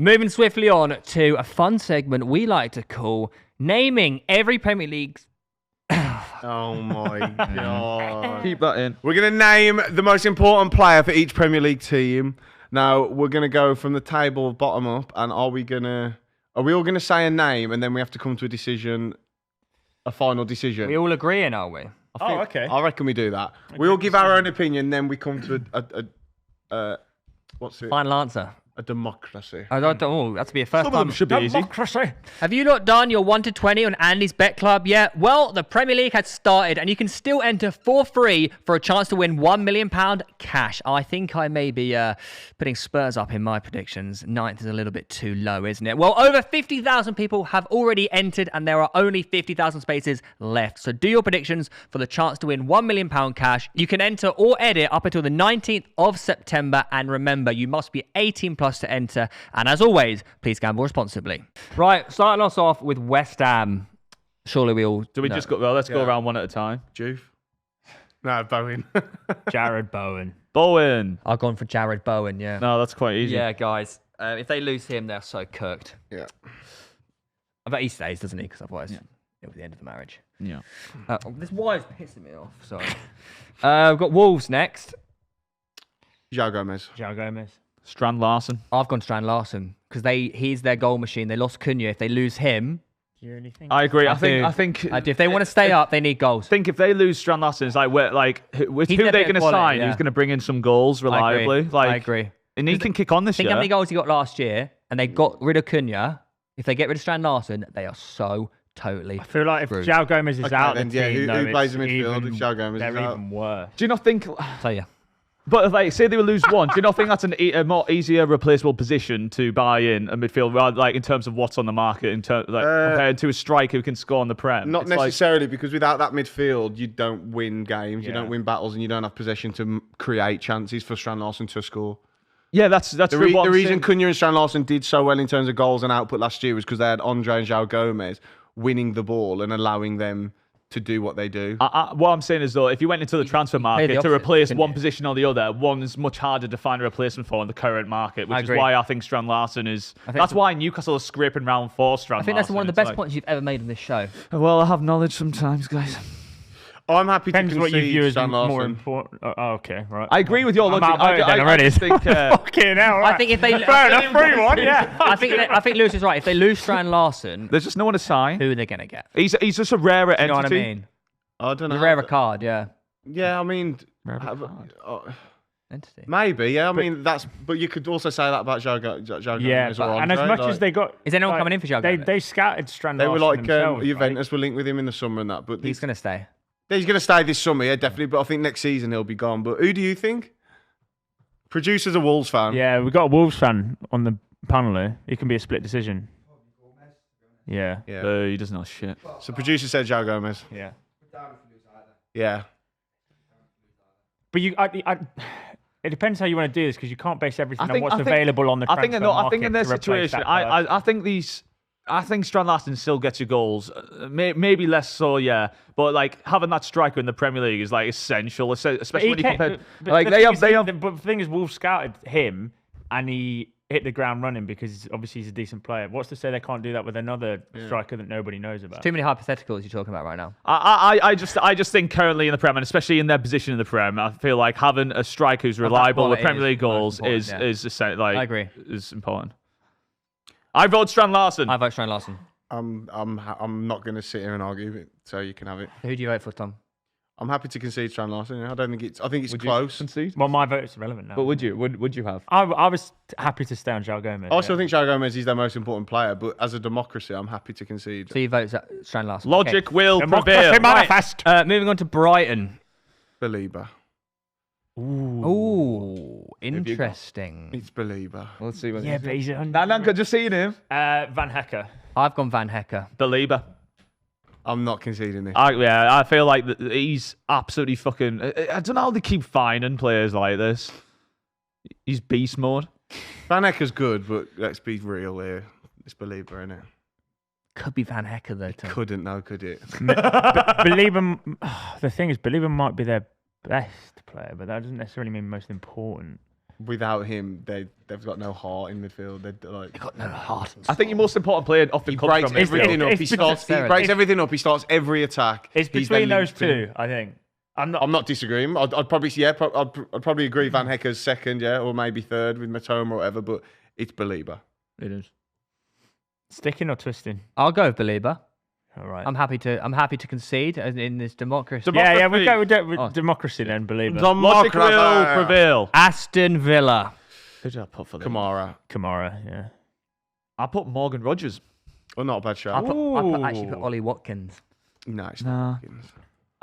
Moving swiftly on to a fun segment we like to call naming every Premier League's. Oh my God. Keep that in. We're going to name the most important player for each Premier League team. Now, we're going to go from the table bottom up, and are we all going to say a name, and then we have to come to a final decision? We all agreeing, are we? Okay. I reckon we do that. We all give our own opinion, then we come to what's it? Final answer. A democracy. That's be a first Some of them time. should be easy. Democracy. Have you not done your 1 to 20 on Andy's Bet Club yet? Well, the Premier League has started and you can still enter for free for a chance to win £1 million cash. I think I may be putting Spurs up in my predictions. 9th is a little bit too low, isn't it? Well, over 50,000 people have already entered and there are only 50,000 spaces left. So do your predictions for the chance to win £1 million cash. You can enter or edit up until the 19th of September. And remember, you must be 18 plus to enter. And as always, please gamble responsibly. Right, starting us off with West Ham. Surely we all Do we know. just go? Well, let's go around one at a time. Juve? No, Bowen. Jared Bowen. Bowen. I've gone for Jared Bowen, yeah. No, that's quite easy. Yeah, guys. If they lose him, they're so cooked. Yeah. I bet he stays, doesn't he? Because otherwise, it'll be the end of the marriage. Yeah. This wire's pissing me off. Sorry. We've got Wolves next. João Gomez. João Gomez. Strand Larson. I've gone Strand Larson because he's their goal machine. They lost Cunha. If they lose him, Do you really think? I agree. I I think if they want to stay up, they need goals. I think if they lose Strand Larson, it's like who He's they're never going to quality, sign? yeah. Who's going to bring in some goals reliably? I agree. And he can kick on this Think year. how many goals he got last year, and they got rid of Cunha. If they get rid of Strand Larson, they are so totally. I feel like if screwed. João Gomez is out, then, the yeah, team, who though, plays it's in midfield even- if João Gomez they're is out? even worse. Do you not think? So yeah. But like, say they will lose one. Do you not think that's a more easier replaceable position to buy in a midfield, rather like in terms of what's on the market, in compared to a striker who can score on the Prem? Not It's like- necessarily, because without that midfield, you don't win games, you Yeah. don't win battles, and you don't have possession to create chances for Strand Larson to score. yeah, that's The true. What I'm reason saying- Cunha and Strand Larson did so well in terms of goals and output last year was because they had Andre and João Gomez winning the ball and allowing them to do what they do. what I'm saying is, though, if you went into the transfer market to opposite, replace couldn't one you? position or the other, one is much harder to find a replacement for in the current market, which is agree. why I think Strand Larson is. think That's it's- why Newcastle is scraping round for Strand I think that's Larson. one of the It's best like- points you've ever made on this show. Well, I have knowledge sometimes, guys. I'm happy Depends to what you view concede as Strand more Larson. important. Okay, right. I agree with your I'm logic. outvoted then I already. just think. Fucking hell, right. I think if they Fair enough, 3-1, yeah. I think Lewis is right. If they lose Strand Larson, There's just no one to sign. who are they gonna get? He's just a rarer You know entity. what I mean? I don't know. A rarer card, yeah. Yeah, I mean, Entity. maybe. Yeah, I mean but you could also say that about João Gomez Yeah, or but, and as Andre, much as they got... Is anyone coming in for João they, Gomez? they scouted Strand they were Larson like themselves, Juventus were linked with him in the summer and that, but He's gonna stay. he's going to stay this summer, yeah, definitely. But I think next season he'll be gone. But who do you think? Producer's a Wolves fan. Yeah, we've got a Wolves fan on the panel here. It can be a split decision. Yeah. Yeah. He doesn't know shit. So producer said João Gomez. Yeah. Yeah. But it depends how you want to do this, because you can't base everything on what's I think- available on the transfer I think in market their to replace situation, that person. I think Strand Larson still gets you goals. Maybe less so, yeah. But like having that striker in the Premier League is like essential, especially when you compare. Like they have. But the thing is, Wolves scouted him, and he hit the ground running because obviously he's a decent player. What's to say they can't do that with another striker that nobody knows about? Too many hypotheticals you're talking about right now. I just think currently in the Prem, and especially in their position in the Prem, I feel like having a striker who's reliable with quality Premier League is most goals important, is like I agree. is important. I vote Strand Larson. I vote Strand Larson. I'm not going to sit here and argue it, so you can have it. Who do you vote for, Tom? I'm happy to concede Strand Larson. Yeah. I think it's Would you close. concede? Well, my vote's irrelevant now. But would you? Would you have? I was happy to stay on João Gomez. I also think João Gomez is their most important player, but as a democracy, I'm happy to concede. So you vote Strand Larson. Logic Okay. will Democracy prevail. manifest. Moving on to Brighton. Belieber. Ooh, interesting. It's Belieber. Let's see what. Yeah, but he's a Nanka, just seeing him. Van Hecker. I've gone Van Hecker. Belieber. I'm not conceding this. I feel like he's absolutely fucking. I don't know how they keep finding players like this. He's beast mode. Van Hecker's good, but let's be real here. It's Belieber, isn't it? Could be Van Hecker though, Tom. Couldn't, no, could it? Belieber. The thing is, Belieber might be their best player, but that doesn't necessarily mean most important. without him, they've got no heart in midfield. They're like, Got no heart. I think your most important player often he comes breaks from everything midfield. up. He breaks everything up. He starts every attack. It's He's between their those linchpin. two, I think. I'm not disagreeing. I'd probably I'd probably agree Van Hecker's second, or maybe third with Matoma or whatever. But it's Belieber. It is. Sticking or twisting? I'll go with Belieber. All right. I'm happy to concede in this democracy. Yeah, we'll go with democracy then, believe it. Logic will prevail. Aston Villa. Who did I put for them? Kamara. Yeah. I put Morgan Rogers. Oh, not a bad I shot. actually put Ollie Watkins. No, it's not Watkins.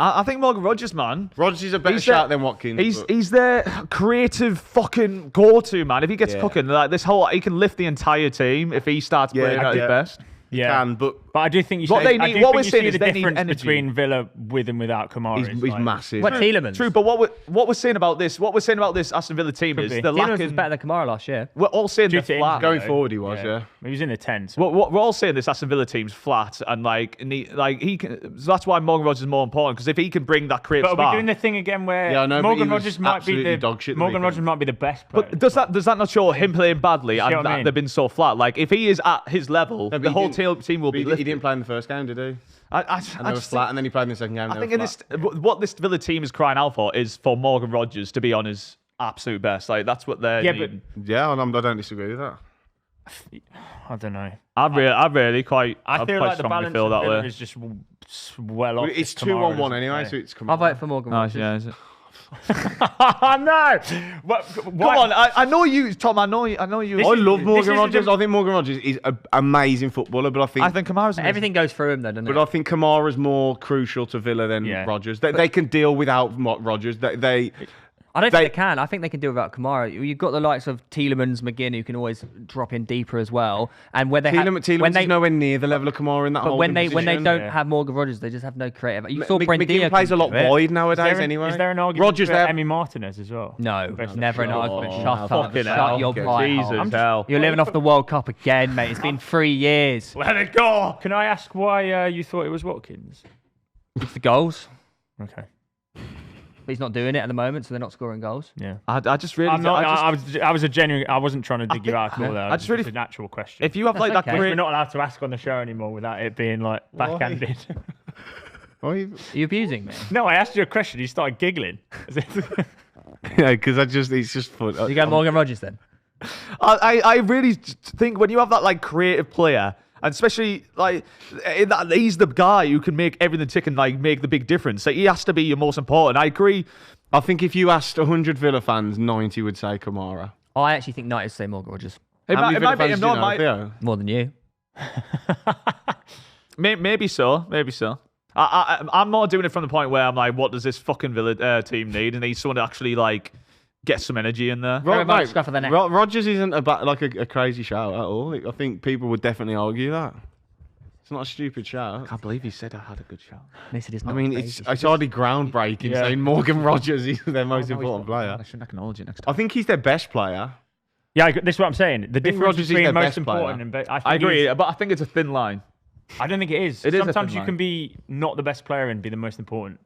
I think Morgan Rogers, man. Rodgers is a better shot than Watkins. He's their creative fucking go-to man. If he gets cooking, like he can lift the entire team if he starts playing at his best. Yeah, but I do think you What see, they need- I do what think we're you saying see is the they need difference energy. between Villa with and without Kamara. he's is massive. What, Tielemans? True, but what we're saying about this Aston Villa team is be. they're Tielemans was lacking. better than Kamara last year. We're all saying Due they're to flat. injury, Going though. forward, he was, yeah. He was in the 10s. We're all saying this Aston Villa team's flat, and he can. So that's why Morgan Rogers is more important, because if he can bring that creative But are we spark. doing the thing again where Yeah, I know, but Morgan he was Rogers might be absolutely dog shit the Morgan weekend. Rogers might be the best player. But does that not show him playing badly See and what I that mean? they've been so flat? Like if he is at his level, No, but the he whole didn't- team will be He lifted. didn't play in the first game, did he? I And they were just flat, think, and then he played in the second game. I think what this Villa team is crying out for is for Morgan Rogers to be on his absolute best. Like that's what they're needing. Yeah, and I don't disagree with that. I don't know. I really quite. I feel quite like the strongly balance feel of that Villa way. is just well off. It's if Kamara 2-1-1 doesn't anyway, play. so it's I'll vote for Morgan Nice, Rogers. yeah. Is it? No. Come on, I know you, Tom. I know you. I is- love this Morgan is Rogers. the- I think Morgan Rogers is an amazing footballer, but I think Kamara's amazing. Everything goes through him, though, doesn't it? But I think Kamara's more crucial to Villa than Yeah. Rogers. They can deal without Rogers. I don't think they can. I think they can do without Kamara. You've got the likes of Tielemans, McGinn, who can always drop in deeper as well. And when they Tielemans is nowhere near the level of Kamara in that. but when they position. don't Yeah. have Morgan Rogers, they just have no creative. You saw Brent McGinn plays a lot wide nowadays anyway. Is there an argument Rogers for there? Emi Martinez as well? No, Best never an of argument. Oh, Shut up. fucking Shut hell. your pie hole. Jesus hell. You're living off the World Cup again, mate. It's been 3 years. Let it go. Can I ask why you thought it was Watkins? It's the goals. Okay. But he's not doing it at the moment, so they're not scoring goals. Yeah. I just really. I'm not, I just- I was a genuine. I wasn't trying to dig you out at all. There. I just really- It's an actual question. if you have like That's that okay. We're great. not allowed to ask on the show anymore without it being like backhanded. Oh, Are you abusing me? No, I asked you a question. You started giggling. yeah, because it's just fun. You go Morgan Rogers then? I really think when you have that like creative player, and especially like in that, he's the guy who can make everything tick and like make the big difference. So he has to be your most important. I agree. I think if you asked 100 Villa fans, 90 would say Kamara. I actually think 90 say Morgan Rogers. It How might, many it Villa might be fans him. do you No, know, it might, Theo? More than you. maybe so. Maybe so. I'm more doing it from the point where I'm like, what does this fucking Villa team need? And needs someone to actually like get some energy in there. Very much scruff of the neck. Rogers isn't a crazy shout at all. I think people would definitely argue that. It's not a stupid shout. I can't believe he said I had a good shot. They said it's I not mean, crazy. it's hardly groundbreaking Yeah. saying Morgan Rogers is their most important I player. shouldn't acknowledge it next I time. think he's their best player. Yeah, this is what I'm saying. The difference Rogers is between their most best player. important and I agree, but I think it's a thin line. I don't think it is. It is a Sometimes thin you line. can be not the best player and be the most important.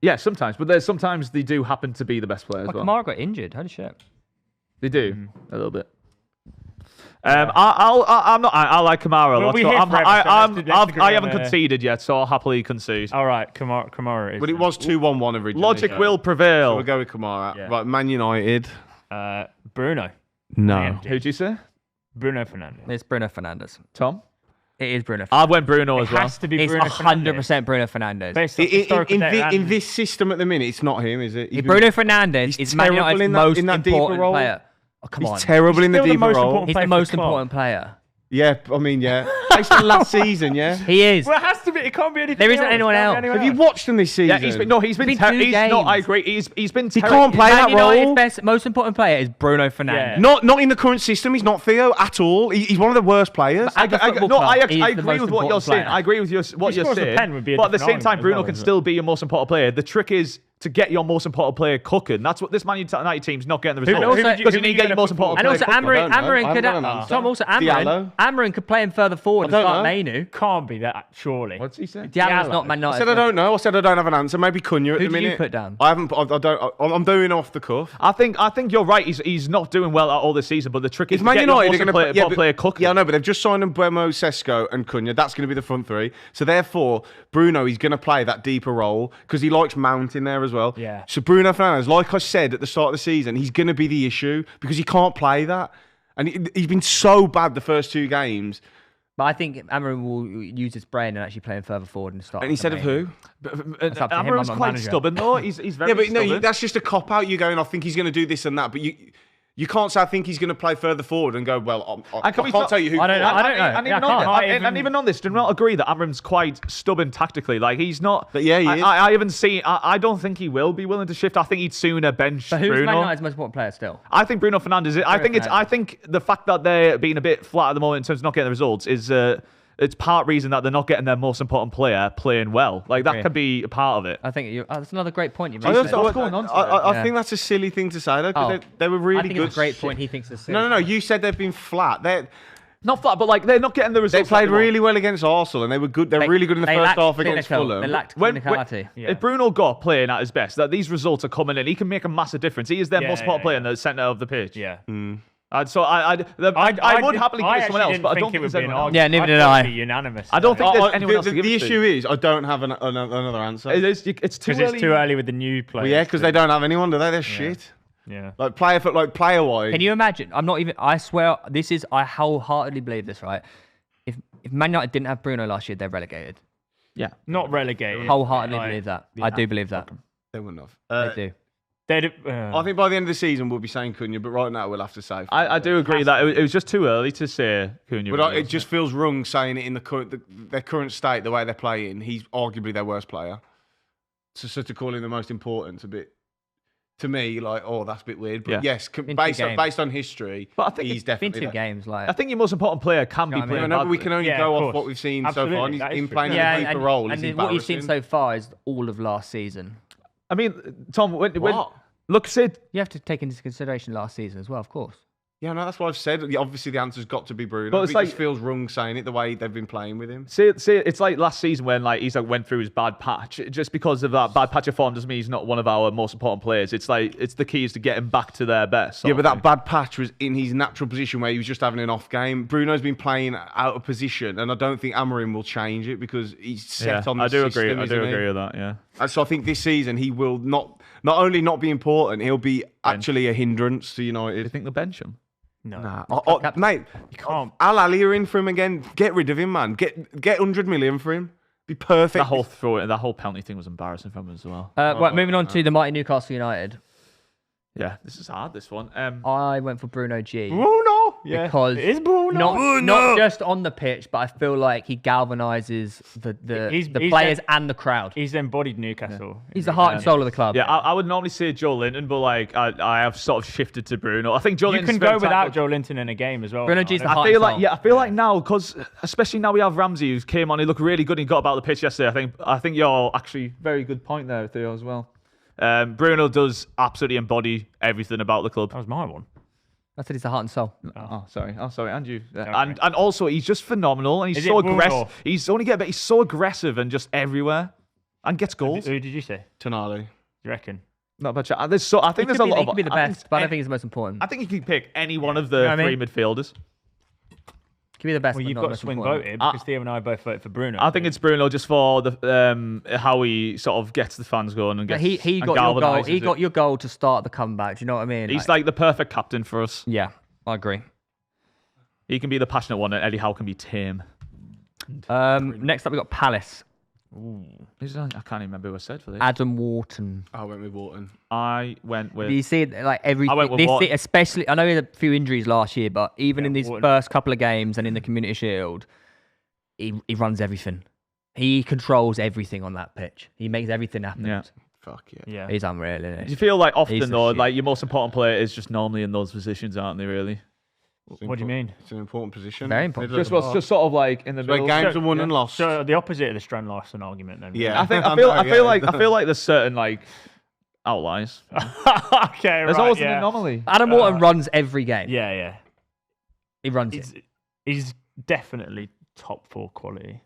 Yeah, sometimes, but there's sometimes they do happen to be the best player as Like well. Kamara got injured. Holy shit. They do a little bit. I like Kamara a Well, lot. we So hear forever, so let's agree I on haven't a- conceded yet, so I'll happily concede. All right, Kamara is. But it was 2-1-1 originally. Logic so- will So prevail. we'll go with Kamara. Yeah. Right, Man United. Bruno. No. Man. Who'd you say? Bruno Fernandes. It's Bruno Fernandes. Tom? It is Bruno Fernandes. I went Bruno It as well. has to be It's Bruno 100% Bruno Fernandes. Based off historical data In and- this system at the minute, it's not him, is it? He's Bruno Fernandes he's is Man terrible United's in that- most in that deeper important role. player. Oh, come on. He's terrible in the still the deeper most role. important He's player the for the most club. important player. Yeah, I mean, yeah. Based on last season, yeah. He is. Well, it has to be. It can't be anything. There isn't else. anyone It can't else. be anyone Have you watched him this season? Yeah, he's been no, he's been It's been two he's no, I games. agree. He's been He can't play Man that United's role. best, most important player is Bruno Fernandes. Yeah. Not in the current system. He's not Theo at all. He's one of the worst players. At the football club, he's I the agree most with what you're important saying. player. I agree with what He you're scores a saying. pen would be a But at the different same time, argument as Bruno well, can isn't it? still be your most important player. The trick is to get your most important player cooking. That's what this Man United team's not getting the Who- results. who would you- Because who you would need you to get your gonna most put important And player also cooking. Amarin, I don't know. Amarin I could haven't got an answer. Tom also Diallo? Amarin could play him further forward and I don't start know. Mainu. Can't be that, surely. What's he saying? Diallo's not Man I United. said I don't know. I said I don't have an answer. Maybe Cunha at Who the did you minute. put down? I haven't. I don't. I'm doing off the cuff. I think you're right. He's not doing well at all this season, but the trick is If to Man get United your are going to player cooking. Yeah, I know, but they've just signed Mbeumo, Sesko, and Cunha. That's going to be the front three. So therefore, Bruno, he's going to play that deeper role because he likes Mount in there as well. Yeah. So Bruno Fernandes, like I said at the start of the season, he's going to be the issue because he can't play that, and he's been so bad the first 2 games. But I think Amorim will use his brain and actually play him further forward and start. And instead of who? That's up to him, I'm Amarim's not quite manager. stubborn though. He's very Yeah, but stubborn. no, that's just a cop out. You going, I think he's going to do this and that, but you can't say I think he's going to play further forward and go, well, I can't tell you who. I don't know. And Yeah, even, I on can't. this, and even on this, do you not agree that Amarim's quite stubborn tactically? Like he's not. But yeah, he is. I haven't seen. I don't think he will be willing to shift. I think he'd sooner bench But who's Man Bruno. United's most important player still? I think Bruno Fernandes. I think the fact that they're being a bit flat at the moment in terms of not getting the results is. It's part reason that they're not getting their most important player playing well. Like that could be a part of it. I think that's another great point you I, made. don't there. know, What's going on today? I think that's a silly thing to say though, because they were really I think good. it's a great point. He thinks it's No. You said they've been flat. Not flat, but like they're not getting the They results. played that they want. really well against Arsenal, and they were good. They're really good in the first half against Fulham. They lacked When- clinicality. If Bruno got playing at his best, that these results are coming in, he can make a massive difference. He is their most important player in the centre of the pitch. Yeah. So I would happily play someone else, but I don't think there's anyone else. Yeah, neither did I. I. Be unanimous. I don't think there's anyone else to give The it to. issue is I don't have another answer. It's too because early. it's too early with the new players. Well, yeah, because they don't have anyone, do they? They're shit. Yeah. Like player wise. Can you imagine? I swear, I wholeheartedly believe this, right? If Man United didn't have Bruno last year, they're relegated. Yeah. Not relegated. Wholeheartedly Like, believe that. yeah. I do believe that. They wouldn't have. I do. I think by the end of the season we'll be saying Cunha, but right now we'll have to say. I do agree that it was just too early to say Cunha. But it just feels wrong saying it in their current state, the way they're playing. He's arguably their worst player. So to call him the most important, a bit to me like, oh, that's a bit weird. But yes, based on history, But I think he's it's Been definitely. 2 games, like I think your most important player can You be know what I playing. mean? No, but we badly. can only Yeah, go of off what course. we've seen Absolutely, so far. that is Him true. playing yeah, in a deeper role is and what you've seen embarrassing. so far is all of last season. I mean, Tom, when What? look, Sid, You have to take into consideration last season as well, of course. Yeah, no, that's what I've said. Obviously, the answer's got to be Bruno. But But it's it like- just feels wrong saying it the way they've been playing with him. say it's like last season when like he's like went through his bad patch. Just because of that bad patch of form doesn't mean he's not one of our most important players. It's like it's the key is to get him back to their best. Yeah, but that bad patch was in his natural position where he was just having an off game. Bruno's been playing out of position, and I don't think Amorim will change it because he's set on the I do system. agree. I do isn't he? agree with that. Yeah. And so I think this season he will not only not be important, he'll be actually a hindrance to United. Do you think they'll bench him? No. Nah. Mate, You can't. Al Ali are in for him again. Get rid of him, man. Get 100 million for him. Be perfect. That whole penalty thing was embarrassing from him as well. Right, moving on to the mighty Newcastle United. Yeah, this is hard. This one. I went for Bruno G. Bruno. Yeah. Because it is Bruno. not just on the pitch, but I feel like he galvanizes He's the players and the crowd. He's embodied Newcastle. He's the heart and soul of the club. Yeah, I would normally say Joe Linton, but like I have sort of shifted to Bruno. I think Joe You Linton's can go very without tactical. Joe Linton in a game as well. Bruno now. G's the I heart I feel and like soul. I feel like now because especially now we have Ramsey who came on. He looked really good. He got about the pitch yesterday. I think you're actually very good point there, Theo, as well. Bruno does absolutely embody everything about the club. That was my one. I said he's the heart and soul. Oh, sorry. And you. And also he's just phenomenal, and he's Is so it Bruno? aggressive. He's so aggressive and just everywhere, and gets goals. Who did you say? Tonali. You reckon? Not bad. I think there's a lot He of. could be the I think best, but I don't think he's the most important. I think you could pick any one of You know the what I three mean? midfielders. Could be the best, Well, but you've not got to most swing important. voted because Theo and I both voted for Bruno. I think it's Bruno just for the how he sort of gets the fans going and But gets. he and got your goal. galvanises He it. got your goal to start the comeback. Do you know what I mean? He's like the perfect captain for us. yeah, I agree. He can be the passionate one, and Eddie Howe can be tame. Next up, we got Palace. I can't even remember who I said for this. Adam Wharton. I went with Wharton. I went with. Do you see it, like every I went with this Wharton. especially? I know he had a few injuries last year, but even Yeah, in these Wharton. first couple of games and in the Community Shield, he runs everything. He controls everything on that pitch. He makes everything happen. Yeah. Fuck yeah. Yeah. He's unreal, isn't Do he? you feel like He's often the though, shit. like your most important player is just normally in those positions, aren't they? Really. What do you mean? It's an important position. Very important. Middle of the park. Just sort of like in the Where middle. games are won and lost. So the opposite of the Strand-Larsen argument then. Yeah. I think I I feel know, I feel like yeah. I feel like there's certain like outliers. Okay, There's right, always yeah. an anomaly. Adam Wharton runs every game. Yeah, yeah. He runs it. He's definitely top 4 quality.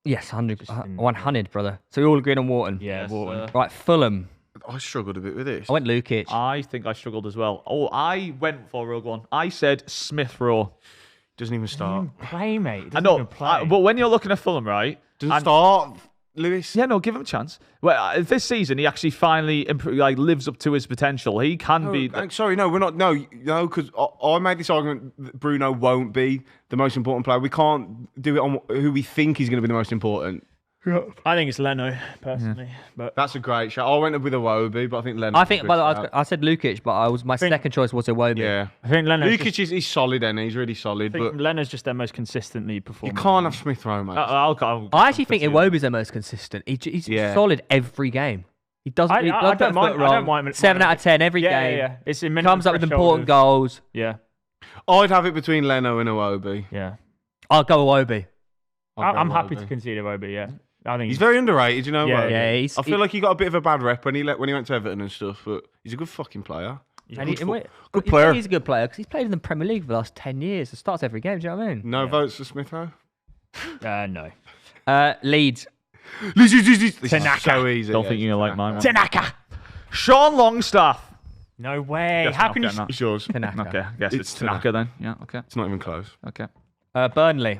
Yes, 100, Just in- 100, brother. So we all agreed on Wharton. Yeah, Yes, Wharton. Right, Fulham. I struggled a bit with this. I went Lukic. I think I struggled as well. Oh, I went for a rogue one. I said Smith Rowe. Doesn't even start. Play, mate. I know, but when you're looking at Fulham, right? Doesn't and- start, Lewis. Yeah, no, give him a chance. Well, this season he actually finally lives up to his potential. He can be. Sorry, no, we're not. No, because I made this argument that Bruno won't be the most important player. We can't do it on who we think is going to be the most important. I think it's Leno, personally. But That's a great shot. I went with Iwobi, but I think Leonard. I think, by the way, I said Lukic, but my second choice was Iwobi. Yeah. I think Leno's Lukic is solid, and he's really solid, I think but Leno's just their most consistently you performing. can't have Smith Rowe, mate. I actually think Iwobi's the most consistent. He's solid every game. He doesn't. I he don't doesn't mind- foot I don't wrong. mind- 7 out of 10 every game. Yeah. It's in Comes up with important goals. Yeah, I'd have it between Leno and Iwobi. yeah. I'll go Iwobi. I'm happy to concede Iwobi, yeah. I think He's very underrated, you know. Yeah, Iwobi. yeah, I feel like he got a bit of a bad rep when he went to Everton and stuff, but he's a good fucking player. And Good player. He's a good player because he's played in the Premier League for the last 10 years. It starts every game. Do you know what I mean? No votes for Smith Rowe. No. Leeds. This is Tanaka. so easy. Don't think you're gonna like mine. man. Tanaka. Sean Longstaff. No way. Guess How I'm can you? getting that. It's yours. Tanaka. Okay, I guess it's It's Tanaka then. Yeah, okay, It's not even close. okay. Burnley.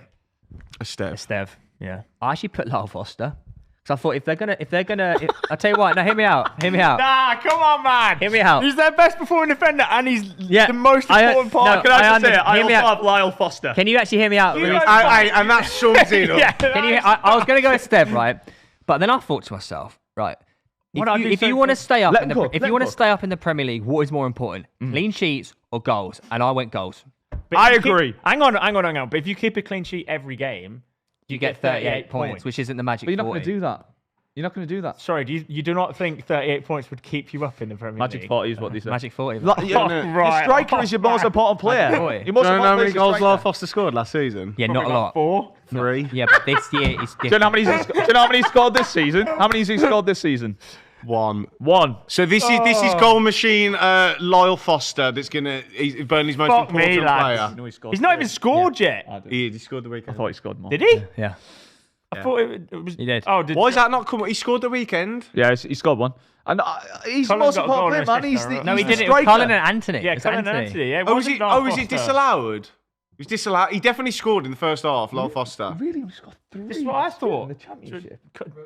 A step. Stev. Yeah. I actually put Lyle Foster because I thought if they're gonna, I'll tell you what. No, hear me out. Hear me out. Nah, come on, man. Hear me out. He's their best performing defender, and he's Yeah, the most I- important part. no, Can I just say it? hear I me also out. have Lyle Foster. Can you actually hear me out? You Reece? know- And that sums it up. Yeah. Can you? I was gonna go with Steve, right? But then I thought to myself, right. What I do If so you want to good- stay up Let in him the cook, if let you him want to cook. stay up in the Premier League, what is more important, clean sheets or goals? And I went goals. But I if you agree. keep- Hang on. But if you keep a clean sheet every game, You get 38 points, which isn't the magic. But you're not 40. going to do that. You're not going to do that. Sorry, you do not think 38 points would keep you up in the Premier Magic League? 40 is what they say. Magic 40. Like, no. Your striker is your most important player. Boy. Your most Do you know how important many player goals is your Lyle striker. Foster scored last season? Yeah, not a lot. 4. 3. Yeah, but this year is Do you know how different. many? Do you know how many he scored this season? How many has he scored this season? 1. One. So this is goal machine Lyle Foster. He's Burnley's most Fuck me, important lads. player. He scored He's not three. even scored yet. He scored the I weekend. thought he scored more. Did he? Yeah, I thought it was. he did. Oh, did Why is that not come? He scored the weekend. Yeah, he scored one. And he's the Cullen most got a goal important and player, man. assist, He's though, the right? No, he he's the did it with striker. Cullen and Anthony. Yeah, It's Cullen and Anthony. Yeah, it Oh, wasn't Lyle is it Foster. disallowed? He was disallowed. He definitely scored in the first half. Lyle Foster. Really, he scored 3. This is what I thought. In the championship.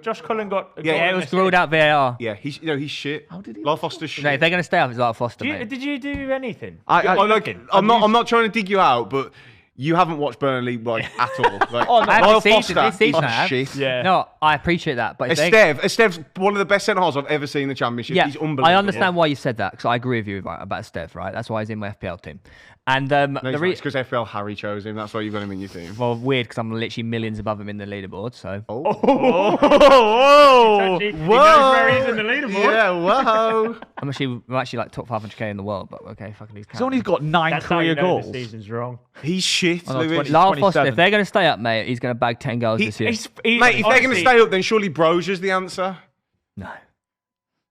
Josh Cullen got. A Yeah, goal Yeah, it and was assist. ruled out VAR. Yeah, he's shit. How did he? Lyle Foster's shit. No, if they're going to stay up, it's like Foster, mate. Did you do anything? I'm not trying to dig you out, but you haven't watched Burnley like at all. Like, Oh, no. I haven't Lyle seen Foster this season, is I have. shit. Yeah. No, I appreciate that, but if they- Estev's one of the best centre halves I've ever seen in the Championship. yeah, He's unbelievable. I understand why you said that because I agree with you about Steph, right? That's why he's in my FPL team. And No, it's because FPL Harry chose him. That's why you've got him in your team. well, weird because I'm literally millions above him in the leaderboard. So Whoa! He knows where he's in the leaderboard. Yeah, whoa. I'm actually like top 500k in the world. But okay, fucking these. He's only got 9 That's how career you know goals. the season's wrong. He's shit. Oh, no, Lewis. 20 Lyle Foster, 27. if they're going to stay up, mate, he's going to bag 10 goals this year. Mate, if they're going to stay up, then surely Brozier's the answer. No.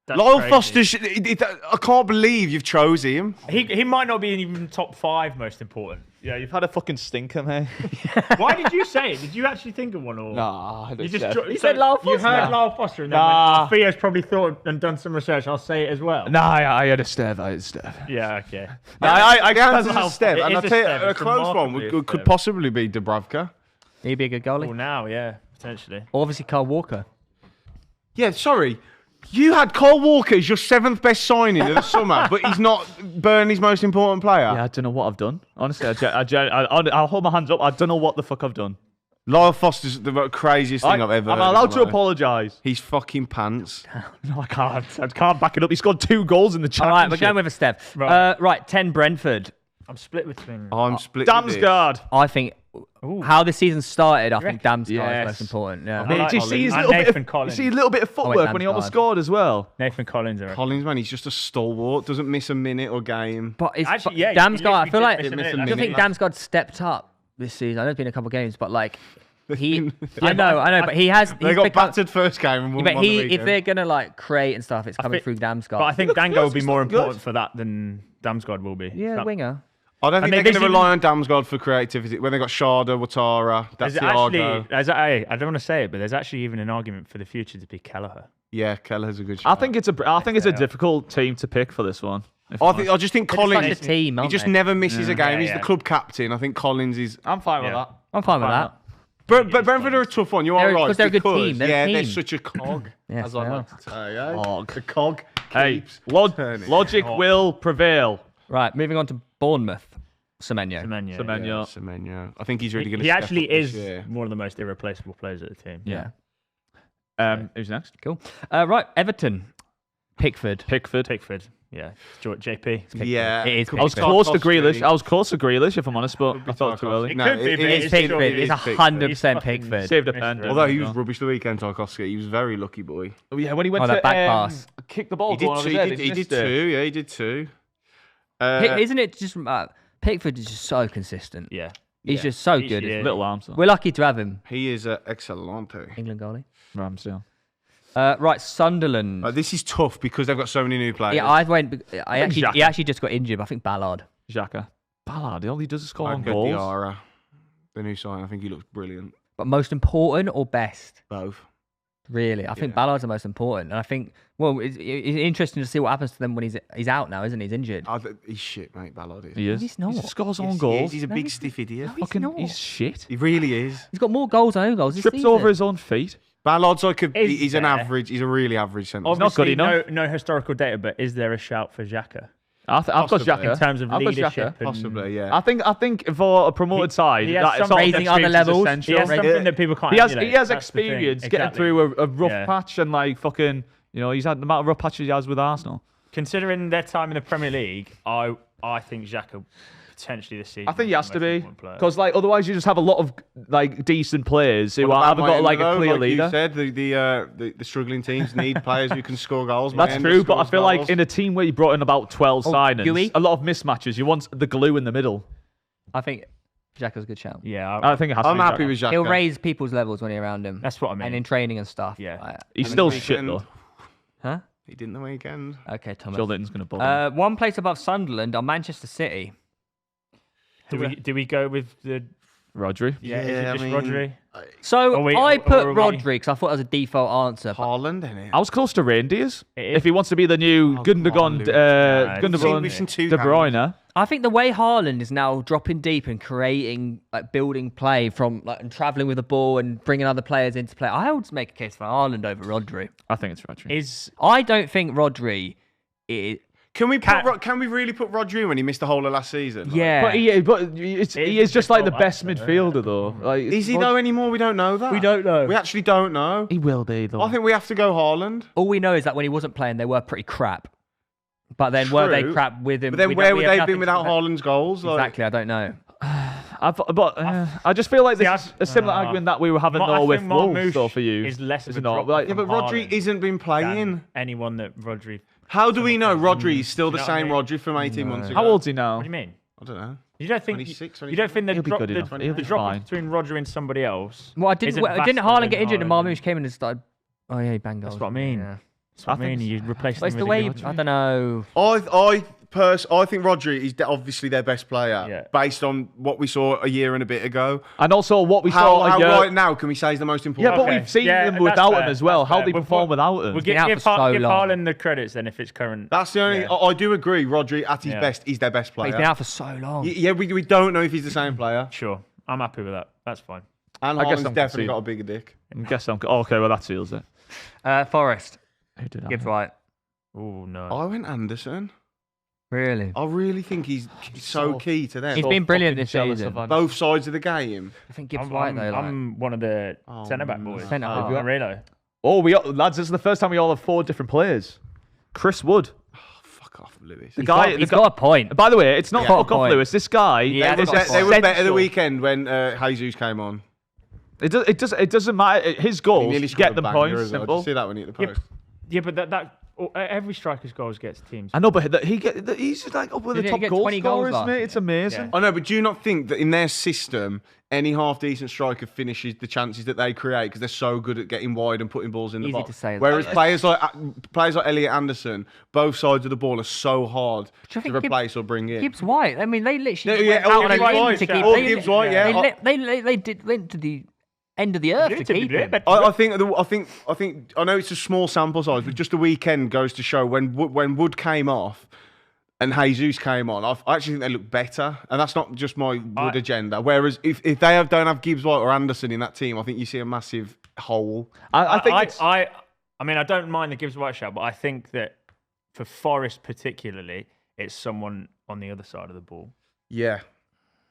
Lyle Foster, I can't believe you've chose him. He might not be even top 5 most important. Yeah, you've had a fucking stinker, mate. Why did you say it? Did you actually think of one or? Nah, You just He said Lyle You Foster. heard Lyle Foster and then Nah. went, Theo's probably thought and done some research. I'll say it as well. Nah, I had a Steph. I had a Steph. Yeah, okay. I The answer's a step, It and is I'll a tell you, step. a It's close one remarkably a could step. possibly be Dubravka. He'd be a good goalie. Well, now, yeah, potentially. Obviously, Carl Walker. Yeah, sorry. You had Cole Walker as your 7th best signing of the summer, but he's not Burnley's most important player. Yeah, I don't know what I've done. Honestly, I'll hold my hands up. I don't know what the fuck I've done. Lyle Foster's the craziest thing I've ever I'm heard in allowed my to life. apologise. He's fucking pants. No, I can't. I can't back it up. He scored 2 goals in the All right, we're championship. going with a step. Right. Right, 10 Brentford. I'm split between. I'm split. with this. Damsgaard. I think how the season started, I think Damsgaard Yes. is most important. Yeah. Mate, like do you see his Collins. little And bit of, Nathan Collins. you see a little bit of footwork when he almost Damsgaard. scored as well? Nathan Collins. I reckon. Collins, man, he's just a stalwart. Doesn't miss a minute or game. But it's Actually, yeah, he Damsgaard. I feel literally like did miss a minute. I That's think it. Damsgaard stepped up this season. I know it's been a couple of games, but like he, I know, but he has. They he's got become- battered first game and won But on the if weekend. they're gonna like create and stuff, it's coming think- through Damsgaard. But I think Dango will be he's more looking good. important for that than Damsgaard will be. yeah, That- winger. I don't think they're going to there's rely on Damsgaard for creativity. When they got Sharda, Watara, that's Thiago. I don't want to say it, but there's actually even an argument for the future to be Kelleher. Yeah, Kelleher's a good shot. I think it's a difficult team to pick for this one. I just think Collins. Such a team, he aren't just they? never misses a game. Yeah, He's yeah. the club captain. I think Collins is. I'm fine with that. I'm fine with that. But Brentford are a tough one. You are right. Because they're a good team. They're a they're team. such a cog. Yes, as I they like are. to say. Eh? Cog. The cog. Hey, keeps turning. logic will prevail. Right, moving on to Bournemouth. Semenyo. Semenyo. I think he's really going to. He actually is Yeah. one of the most irreplaceable players at the team. Yeah. Who's next? Cool. Right, Everton. Pickford. Pickford. Yeah. JP. Yeah. It is I was Pickford. close to Tarkowski. Grealish. I was close to Grealish, if I'm honest, but I thought too early. No, could be, it but It's is Pickford. it It's is Pickford. 100% Pickford. Saved a Missed pen. it. Although he was rubbish the weekend, Tarkowski. He was very lucky boy. Oh, yeah, when he went Oh, to that back pass. kick the ball, He did going on two. his head, He did missed it. two. Yeah, he did two. Isn't it just Pickford is just so consistent. Yeah. He's just so good. Yeah. Little arms. We're lucky to have him. He is excellente. England goalie. Ramsdale. Right, Sunderland. This is tough because they've got so many new players. Yeah, he Xhaka. actually just got injured. But I think Ballard. Xhaka. Ballard, all he does is score I'd on go goals. Diarra, the new sign. I think he looks brilliant. But most important or best? Both. Really, I think Yeah. Ballard's the most important. And I think, well, it's interesting to see what happens to them when he's out now, isn't he? He's injured. He's shit, mate. Ballard is. He is. He's not. He scores Yes, on he goals. is. He's a No, big he's- stiff idiot. No, he's Fucking, not. he's shit. He really is. He's got more goals than own goals. This Trips season. over his own feet. Ballard's like Is he's an there- average. He's a really average centre. not good Obviously, enough. no historical data, but is there a shout for Xhaka? I've got Possibly. Xhaka. In terms of I've got leadership Xhaka. and Possibly, yeah. I think for a promoted side, he has that some sort of raising other experience is levels. essential. He has something Yeah. that people can't He has emulate. That's the thing. experience getting Exactly. through a rough Yeah. patch and like fucking, he's had the amount of rough patches he has with Arsenal. Considering their time in the Premier League, I think Xhaka potentially this season. I think he is has the to most be important player. because otherwise you just have a lot of decent players who What about haven't got Miami, a though? clear Like leader. You said the struggling teams need players who can score goals. That's Miami true, but I scores feel like goals. in a team where you brought in about 12 signings, Yui? a lot of mismatches. You want the glue in the middle. I think Xhaka's a good shout. yeah, I think it has to I'm be happy Xhaka. with Xhaka. He'll raise people's levels when you're around him. That's what I mean. And in training and stuff. Yeah. He's And still this shit weekend- though. Huh? He didn't the weekend. Okay, Thomas. Joe Linton's going to ball. him. One place above Sunderland are Manchester City. do we go with the? Rodri. Yeah, Yeah, is it I just mean- Rodri? So Are we- I are put we- Rodri because I thought it was a default answer. but Haaland, innit? I was close to Reindeers. It is. If he wants to be the new Oh, Gundogan, come on, Lewis. Gundogan We've seen two De games. Bruyne. I think the way Haaland is now dropping deep and creating, building play from, and traveling with the ball and bringing other players into play, I would make a case for Haaland over Rodri. I think it's Rodri. Is I don't think Rodri is. Can we really put Rodri in when he missed the whole of last season? Like, Yeah. But he is just like the best default answer, midfielder though. Like, Is he though anymore? We don't know that. We don't know. We actually don't know. He will be though. I think we have to go Haaland. All we know is that when he wasn't playing, they were pretty crap. But then were they True. crap with him? But then We where don't- we would have they have nothing been without to- Haaland's goals? Like, Exactly, I don't know. I just feel like See, this is a similar argument that we were having though with Wolves though for you. Is less of is a it not? drop Like, Yeah, but from Rodri Haaland isn't been playing. than anyone that Rodri. How do we know Rodri is still Do the you know what I same mean? Rodri from 18 months ago? how old's he now? What do you mean? I don't know. You don't think 26, you don't think the He'll be drop, good the, enough. the He'll be drop fine. between Rodri and somebody else? Well, isn't didn't faster Haaland than get injured and Haaland. Marmoush came in and started? Oh yeah, he banged goals. That's what I mean. Yeah. That's what I I think mean. You replace But it's them the with way a good I don't know. I think Rodri is obviously their best player Yeah. based on what we saw a year and a bit ago. And also what we How saw a year. right now can we say is the most important? Yeah, but Okay. we've seen Yeah, them that's without fair, him as well. that's How fair. they perform without him. We'll been out give for so long. Haaland the credits then if it's current. That's the only. Yeah. I do agree. Rodri at his Yeah. best is their best But player. he's been out for so long. Yeah, we don't know if he's the same player. Sure, I'm happy with that. That's fine. And I guess Haaland's I'm definitely conceding. got a bigger dick. I guess okay, well that seals it. Forest. Who did Gibbs White. Oh no. I went Anderson. Really? I really think he's so key to them. He's been brilliant this season. Both sides of the game. I think Gibbs I'm, White I'm, though. Like, I'm one of the Oh, centre back no. boys. Centre half. I really. Oh, lads, this is the first time we all have 4 different players. Chris Wood. Fuck off, Lewis. The guy. he's got a point. By the way, it's not Yeah. fuck off, Point. Lewis. This guy. Yeah, They is were, they were better the essential. weekend when Jesus came on. It doesn't matter. His He goals nearly scored get a them banger points. as well. Did Simple. you see that when he hit the Yeah, post? Yeah, but every striker's goals gets teams. I know, but he's like up with Did the he top get goal 20 goals scorers, last mate. year? It's amazing. Yeah. I know, but do you not think that in their system, any half-decent striker finishes the chances that they create because they're so good at getting wide and putting balls in the Easy box. to say. Whereas players like Elliot Anderson, both sides of the ball are so hard to replace or bring in. Gibbs White. I mean, they literally Yeah, went out on a Gibbs limb White, to keep. or Gibbs White, yeah. They went to the end of the earth to keep him. I think I know it's a small sample size, but just the weekend goes to show when Wood came off and Jesus came on, I actually think they look better, and that's not just my Wood agenda. Whereas if they don't have Gibbs White or Anderson in that team, I think you see a massive hole. I mean, I don't mind the Gibbs White shout, but I think that for Forest particularly, it's someone on the other side of the ball. Yeah.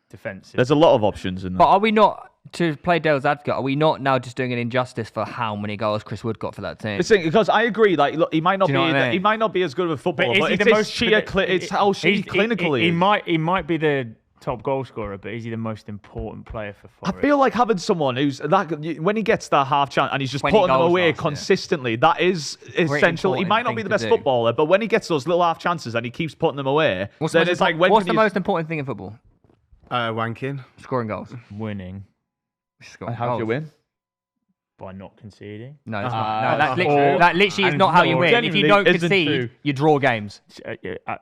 Defensive. There's a lot of options in there. But are we not, to play devil's advocate, are we not now just doing an injustice for how many goals Chris Wood got for that team? Because I agree, like, look, he might not Do you know what I mean? he might not be as good of a footballer, is but he it's the his most sheer it's how clinical he is. He might be the top goal scorer, but is he the most important player for Forest? I feel like having someone who's that when he gets that half chance and he's just 20 putting them goals away last year. consistently, that is essential. He important might not thing be the to best do. footballer, but when he gets those little half chances and he keeps putting them away, then it's like when what's can the you- most important thing in football? Wanking. Scoring goals. Winning Scoring How do you goals. win? by not conceding. No, it's not. No, that's that literally is not how you win. If you don't genuinely isn't concede, true. you draw games.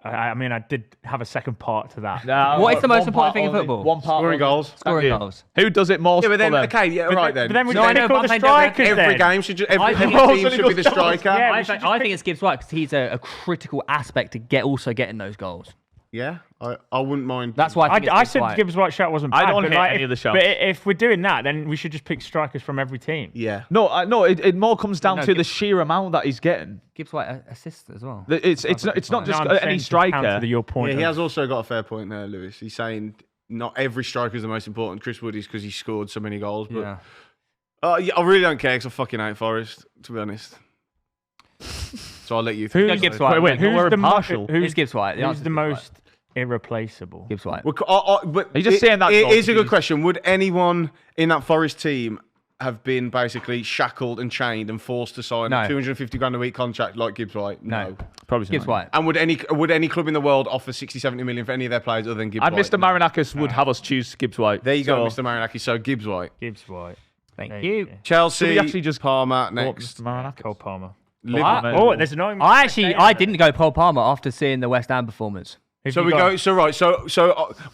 I mean, I did have a second part to that. What is the most important thing in football? One part. Scoring goals. Scoring goals. Who does it most? Yeah, but then, for them? okay, yeah, right then. But then we No, I just know, pick all but the I'm saying strikers every then. game should just, every I think team it's- should be the striker. Yeah, I we should think, just I pick- think it's Gibbs White because he's a critical aspect to also getting those goals. Yeah, I wouldn't mind. That's why I think I it's said White. Gibbs White shout wasn't bad. I don't but hate like, any of the shouts. But if we're doing that, then we should just pick strikers from every team. Yeah. No, it more comes down No, to the Gibbs- sheer amount that he's getting. Gibbs White assists as well. It's not just No, I'm any saying to striker. counter your point. Yeah, he of- has also got a fair point there, Lewis. He's saying not every striker is the most important. Chris Wood is because he scored so many goals. But Yeah. I really don't care because I fucking hate Forest, to be honest. So I'll let you think. Who's, Gibbs White. wait, We're who's the impartial. It's Gibbs White. The Who's answer's the Gibbs most irreplaceable? Gibbs White. But He's just saying that It not is to a good be- question. Would anyone in that Forest team have been basically shackled and chained and forced to sign No. a 250 grand a week contract like Gibbs White? No. Probably Gibbs not. White. And would any club in the world offer 60, 70 million for any of their players other than Gibbs And White? Mr. Marinakis would have us choose Gibbs White. There you go, So- Mr. Marinaki. So Gibbs White. Gibbs White. Thank There you. go. Chelsea, Did we actually just Palmer Oh, next. Mr. Marinakis. Cole Palmer. Liverpool. Oh, there's no. I didn't go Paul Palmer after seeing the West Ham performance. So we go. So right. So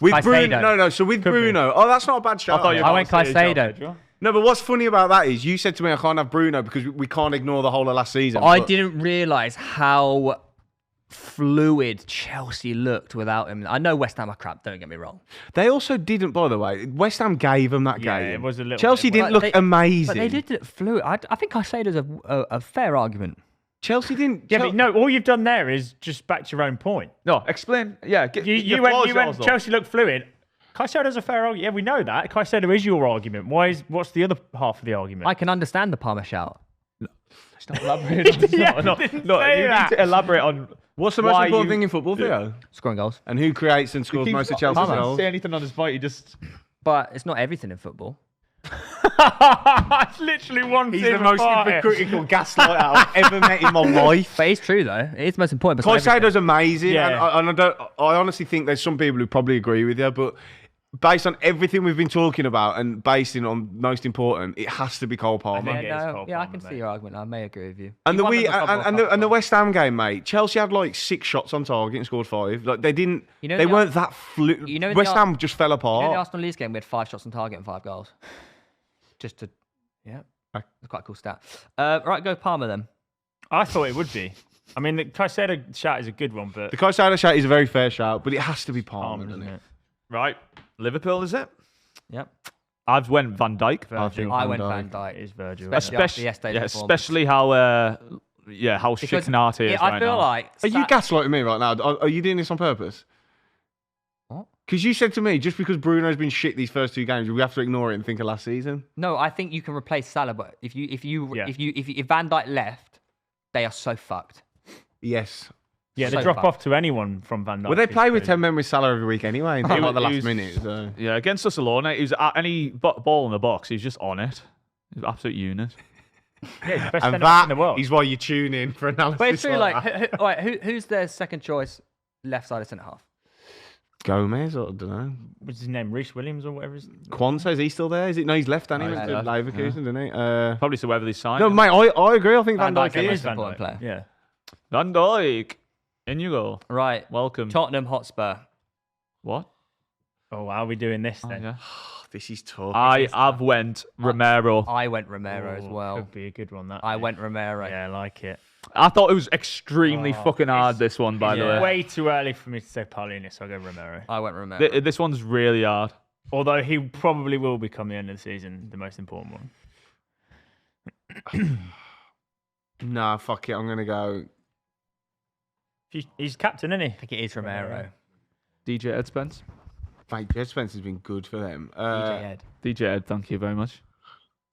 with Caicedo. Bruno. No. So with Could be. Bruno. Oh, that's not a bad shout. thought you were I about went to say Caicedo. Pedro. No, but what's funny about that is you said to me I can't have Bruno because we can't ignore the whole of last season. I but didn't realise how fluid Chelsea looked without him. I know West Ham are crap, don't get me wrong. They also didn't, by the way. West Ham gave them that Yeah, game. it was a little Chelsea bit- didn't look amazing. But they did look fluid. I think Caicedo's a fair argument. Chelsea didn't. Yeah, but no. All you've done there is just back to your own point. No, explain. Yeah, You went. Chelsea looked fluid. Caicedo's a fair argument. Yeah, we know that. Caicedo is your argument. What's the other half of the argument? I can understand the Palmer shout. Stop elaborating on this. Yeah, no, I didn't no, say you that. need to elaborate on What's the most why important you- thing in football, Theo? Scoring goals. And who creates and scores most of He Chelsea's doesn't goals? say anything on his point. He just But it's not everything in football. It's literally one He's team the most apart here. hypocritical gaslighter I've ever met in my life. But it's true though. It's the most important. But it's not everything. Caicedo's amazing, Yeah. and I honestly think there's some people who probably agree with you, but based on everything we've been talking about and basing on most important, it has to be Cole Palmer. think it is Cole Yeah, I Palmer, can see mate. your argument. I may agree with you. And He the won we the Club World and Cup. the West Ham game, mate. Chelsea had like 6 shots on target and scored 5. Like they didn't. You know they the- weren't that fluid. you know the West Ar- Ham just fell You know the apart. Arsenal Leeds game, we had 5 shots on target and 5 goals. Just to, yeah, Okay. it's quite a cool stat. Right, go Palmer then. I thought it would be. I mean, the Caicedo shout is a good one, but The Caicedo shout is a very fair shout, but it has to be Palmer, Palmer, doesn't isn't it? it? right. Liverpool is it? Yep. I've went Van Dijk. Virgil. I went Dijk. Van Dijk. It is Virgil. Especially after Especially, yesterday's yeah, performance. especially how shit Because Nate is I right feel now. like Are you gaslighting me right now? Are you doing this on purpose? What? Because you said to me, just because Bruno's been shit these first 2 games, we have to ignore it and think of last season. No, I think you can replace Salah, but if Yeah. Van Dijk left, they are so fucked. Yes. Yeah, So they drop fucked. off to anyone from Van Dijk. Well, they is play with crazy. 10 men with Salah every week anyway, until like the last minute. So. Yeah, against us alone, he was at any ball in the box. He's just on it. He's an absolute unit. Yeah, he's the best And centre-back in the that world. is why you tune in for analysis. But it's true. Like, that. all right, who's their second choice left side of centre half? Gomez, or I don't know. What's his name? Reece Williams or whatever. Quansah, is he still there? Is it? No, he's left. And he No, went he's to left. Leverkusen, didn't he? Probably so whether they sign. No, him. mate, I agree. I think Van Van Dijk Dijk is. is an important player. Yeah. Van Dijk. In you go. Right. Welcome. Tottenham Hotspur. What? Oh, how are we doing this then? Yeah. This is tough. I have went Romero. I went Romero as Oh, well. Could be a good one. That I went Romero. Yeah, I like it. I thought it was extremely Oh, fucking hard, it's- this one, by the yeah. way. Way too early for me to say Paulinho, so I'll go Romero. I went Romero. This one's really hard. Although he probably will become the end of the season the most important one. Nah, fuck it. I'm gonna go. He's captain, isn't he? I think it is Romero. DJ Ed Spence. Mate, Jed Spencer's been good for them. DJ Ed. DJ Ed, thank you very much.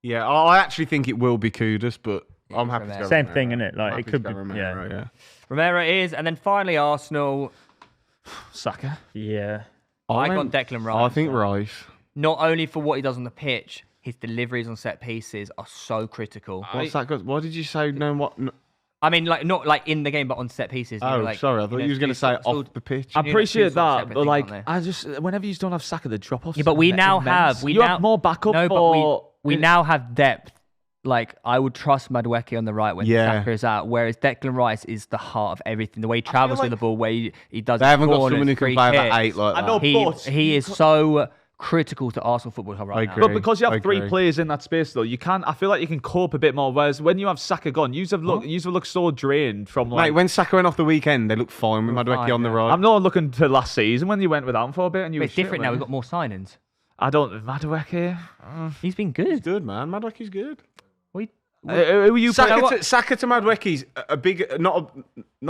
Yeah, I actually think it will be Kudus, but Yeah, I'm it's happy to Romero. go Same Romero. thing, innit? Like, I'm it happy could to go be- Romero, yeah. yeah. Romero is, and then finally Arsenal. Saka. Yeah. I got went- Declan Rice. I think Rice. Not only for what he does on the pitch, his deliveries on set pieces are so critical. What's that? What did you say? No, what? No. I mean, like not like in the game, but on set pieces. You Oh, know, like, sorry. I thought you was going to say off the pitch. I know, appreciate two sort of that, separate but things, like, aren't they? I just whenever you don't have Saka, the drop offs. Yeah, but we now have more backup No, for. but we now have depth. Like I would trust Madueke on the right when Yeah. Saka is out, whereas Declan Rice is the heart of everything. The way he travels like with the ball, way he does. They haven't got corners, someone who can free play kicks. that 8 like that. I know, but He is so critical to Arsenal Football Club right I now. agree. But because you I have three agree. players in that space, though, you can. I feel like you can cope a bit more. Whereas when you have Saka gone, you have looked so drained from like. Mate, when Saka went off the weekend, they looked fine with They were Madueke fine, on the yeah. right. I'm not looking to last season when you went without him for a bit and you. But were it's shit, different now. weren't We've got more signings. I don't. Madueke. He's been good. He's good, man. Madueke's good. Who are you? Saka to Madueke's a big, not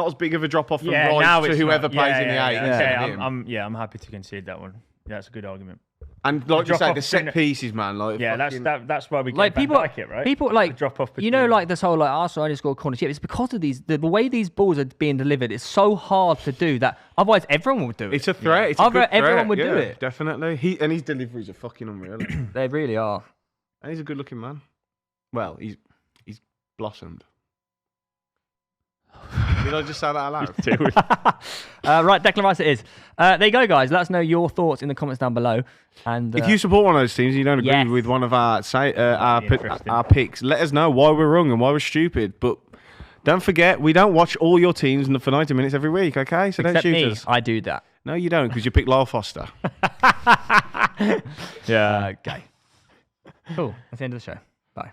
as big of a drop off from Yeah, now Rice to it's whoever not. plays in the 8. Yeah, instead of him. I'm happy to concede that one. Yeah, that's a good argument. And like you drop say, off the set between- pieces, man. Like Yeah, fucking- that's why we get Like Van people, Dijk it, right? people like The drop off. you know, like this whole like Arsenal only score corners. Yeah, it's because of the way these balls are being delivered. It's so hard to do that. Otherwise, everyone would do it. It's a threat. It's a good Everyone threat. would do Yeah, it. Definitely. His deliveries are fucking unreal. And They really are. he's a good looking man. Well, he's blossomed. Did I just say that out loud? Right, Declan Rice it is. There you go, guys. Let us know your thoughts in the comments down below. And If you support one of those teams and you don't agree Yes. with one of our interesting. our picks, let us know why we're wrong and why we're stupid. But don't forget, we don't watch all your teams for 90 minutes every week, okay? So except don't shoot me, us. I do that. No, you don't, because you picked Lyle Foster. Yeah. Okay. Cool. That's the end of the show. Bye.